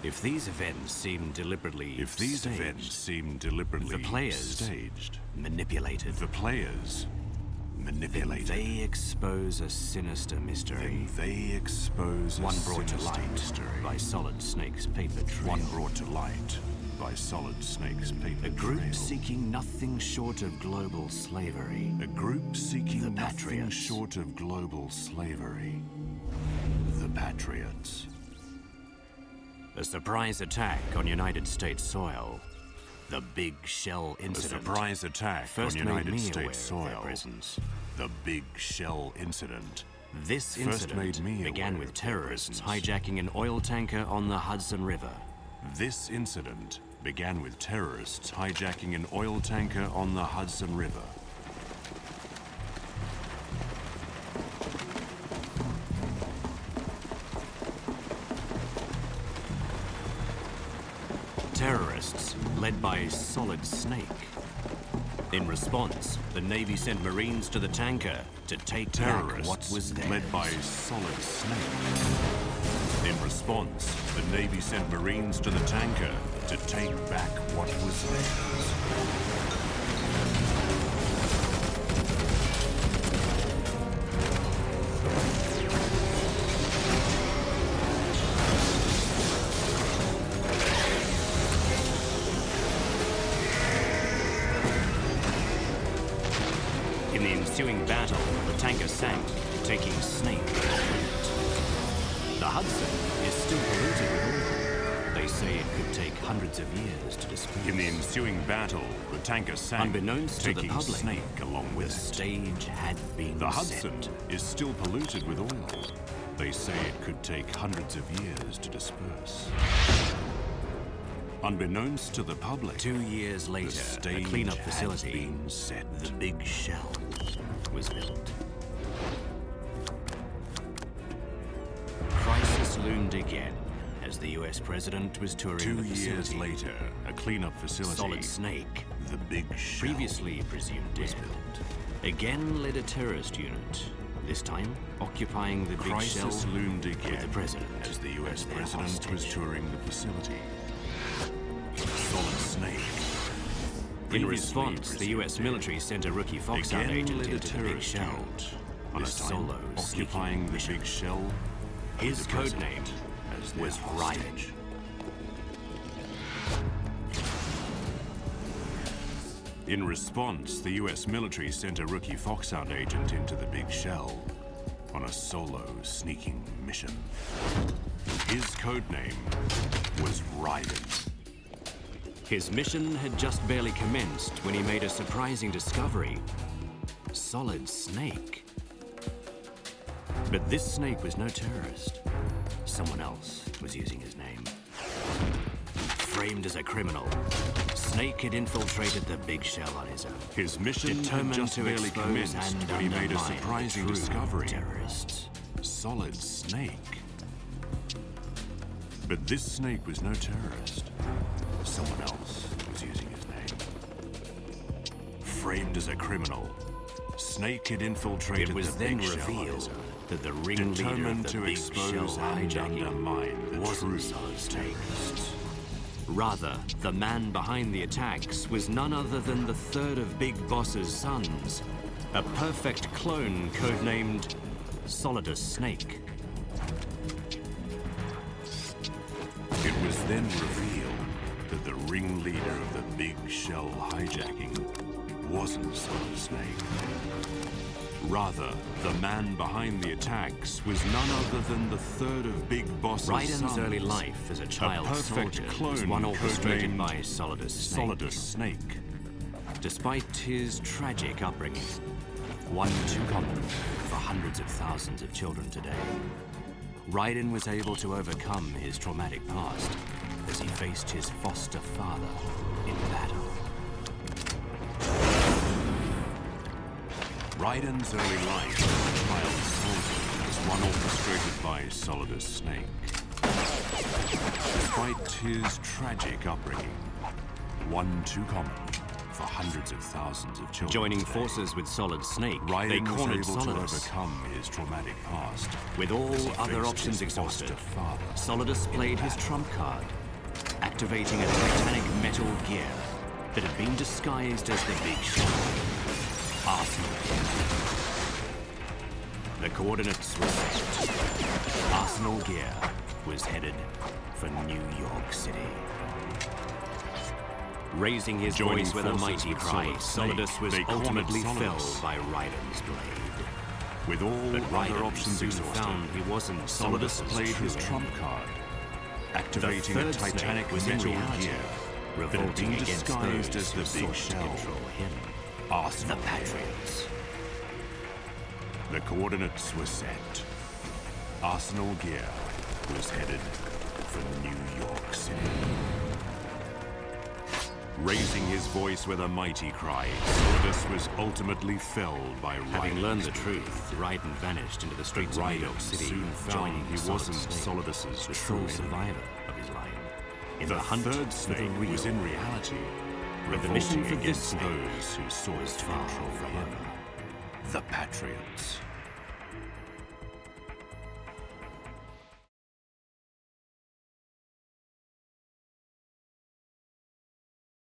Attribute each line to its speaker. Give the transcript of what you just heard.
Speaker 1: If these events seem deliberately
Speaker 2: the players
Speaker 1: staged, manipulated,
Speaker 2: manipulated,
Speaker 1: they expose a sinister mystery. One brought to light by Solid Snake's paper trail. A group seeking nothing short of global slavery.
Speaker 2: The Patriots.
Speaker 1: A surprise attack on United States soil. The Big Shell incident. First made me aware of their presence.
Speaker 2: The Big Shell incident.
Speaker 1: This incident began with terrorists hijacking an oil tanker on the Hudson River. Terrorists led by Solid Snake. In response, the Navy sent Marines to the tanker to take back what was theirs.
Speaker 2: Led by Solid Snake. In response, the Navy sent Marines to the tanker to take back what was theirs.
Speaker 1: In the ensuing battle, the tanker sank, taking Snake with it. The Hudson is still polluted with oil. They say it could take hundreds of years to disperse.
Speaker 2: In the ensuing battle, the tanker sank,
Speaker 1: unbeknownst to the
Speaker 2: taking
Speaker 1: public,
Speaker 2: Snake along with
Speaker 1: the
Speaker 2: it.
Speaker 1: stage had been
Speaker 2: The
Speaker 1: set.
Speaker 2: Hudson is still polluted with oil. They say it could take hundreds of years to disperse. Unbeknownst to the public,
Speaker 1: 2 years later, a cleanup facility, the Big Shell, was built. Crisis loomed again as the US president was touring the facility.
Speaker 2: 2 years later, a cleanup facility,
Speaker 1: Solid Snake,
Speaker 2: the Big Shell,
Speaker 1: previously presumed dead, again led a terrorist unit, this time occupying the Big Shell
Speaker 2: loomed again
Speaker 1: with the president
Speaker 2: as the US
Speaker 1: their
Speaker 2: president was
Speaker 1: hostage.
Speaker 2: touring the facility. Solid Snake.
Speaker 1: In response, the US military sent a rookie Foxhound agent into the Big Shell on a solo
Speaker 2: occupying the
Speaker 1: mission.
Speaker 2: Big Shell.
Speaker 1: His code name was Raiden.
Speaker 2: In response, the US military sent a rookie Foxhound agent into the Big Shell on a solo sneaking mission. His code name was Raiden.
Speaker 1: His mission had just barely commenced when he made a surprising discovery. Solid Snake. But this snake was no terrorist. Someone else was using his name. Framed as a criminal, Snake had infiltrated the Big Shell on his own.
Speaker 2: His mission had
Speaker 1: Determined
Speaker 2: just
Speaker 1: to
Speaker 2: barely
Speaker 1: expose
Speaker 2: commenced
Speaker 1: and
Speaker 2: when he made a
Speaker 1: undermine
Speaker 2: surprising
Speaker 1: the true
Speaker 2: discovery.
Speaker 1: Terrorists.
Speaker 2: Solid Snake. But this snake was no terrorist. Someone else was using his name. Framed as a criminal, Snake had infiltrated
Speaker 1: It was
Speaker 2: the
Speaker 1: then
Speaker 2: Big Shell on
Speaker 1: revealed
Speaker 2: his own.
Speaker 1: that the ringleader of
Speaker 2: Determined
Speaker 1: the
Speaker 2: to
Speaker 1: Big Shell
Speaker 2: expose and
Speaker 1: hijacking
Speaker 2: undermine the
Speaker 1: wasn't
Speaker 2: true
Speaker 1: Solid Snake.
Speaker 2: terrorists.
Speaker 1: Rather, the man behind the attacks was none other than the third of Big Boss's sons, a perfect clone codenamed Solidus Snake.
Speaker 2: It was then revealed that the ringleader of the Big Shell hijacking wasn't Solid Snake. Rather, the man behind the attacks was none other than the third of Big Boss's
Speaker 1: Raiden's
Speaker 2: sons.
Speaker 1: early life as a child
Speaker 2: perfect
Speaker 1: soldier was
Speaker 2: clone
Speaker 1: one orchestrated
Speaker 2: codenamed
Speaker 1: by Solidus Snake.
Speaker 2: Solidus Snake.
Speaker 1: Despite his tragic upbringing, one too common for hundreds of thousands of children today, Raiden was able to overcome his traumatic past as he faced his foster father in battle.
Speaker 2: Raiden's early life as a child soldier was one orchestrated by Solidus Snake. Despite his tragic upbringing, one too common for hundreds of thousands of children
Speaker 1: Joining
Speaker 2: today,
Speaker 1: forces with Solid Snake, they
Speaker 2: Raiden was
Speaker 1: cornered
Speaker 2: able to
Speaker 1: Solidus.
Speaker 2: overcome his traumatic past.
Speaker 1: With all
Speaker 2: as he
Speaker 1: other
Speaker 2: faced
Speaker 1: options
Speaker 2: his foster
Speaker 1: exhausted,
Speaker 2: father
Speaker 1: Solidus
Speaker 2: in
Speaker 1: played his
Speaker 2: battle.
Speaker 1: trump card activating a titanic metal gear that had been disguised as the Big Shell. Arsenal Gear. The coordinates were set. Arsenal Gear was headed for New York City. Raising his voice with a mighty cry, Solidus was ultimately felled by Raiden's blade.
Speaker 2: With all other options
Speaker 1: soon
Speaker 2: exhausted,
Speaker 1: found he wasn't
Speaker 2: Solidus
Speaker 1: Solidus's
Speaker 2: played his
Speaker 1: true
Speaker 2: trump
Speaker 1: enemy.
Speaker 2: card, activating a titanic
Speaker 1: was in
Speaker 2: metal
Speaker 1: reality
Speaker 2: gear that had
Speaker 1: revolting
Speaker 2: been
Speaker 1: against
Speaker 2: disguised
Speaker 1: those
Speaker 2: as
Speaker 1: who
Speaker 2: the
Speaker 1: sought
Speaker 2: Big
Speaker 1: to
Speaker 2: Shell.
Speaker 1: control him.
Speaker 2: Arsenal
Speaker 1: The
Speaker 2: Gear.
Speaker 1: Patriots.
Speaker 2: The coordinates were set. Arsenal Gear was headed for New York City. Raising his voice with a mighty cry, Solidus was ultimately felled by Raiden's
Speaker 1: Having learned the
Speaker 2: blade.
Speaker 1: truth, Raiden vanished into the streets of New
Speaker 2: Raiden
Speaker 1: York City,
Speaker 2: soon found
Speaker 1: joining
Speaker 2: he
Speaker 1: Solid
Speaker 2: wasn't
Speaker 1: Snake,
Speaker 2: Solidus's
Speaker 1: the
Speaker 2: true
Speaker 1: sole
Speaker 2: enemy.
Speaker 1: survivor of his line. In
Speaker 2: The
Speaker 1: hunt
Speaker 2: third
Speaker 1: for the
Speaker 2: snake
Speaker 1: real
Speaker 2: was in reality
Speaker 1: But the mission
Speaker 2: revolting
Speaker 1: for this
Speaker 2: against
Speaker 1: snake
Speaker 2: those who sought
Speaker 1: was
Speaker 2: to
Speaker 1: far
Speaker 2: control
Speaker 1: from
Speaker 2: him.
Speaker 1: over.
Speaker 2: The Patriots.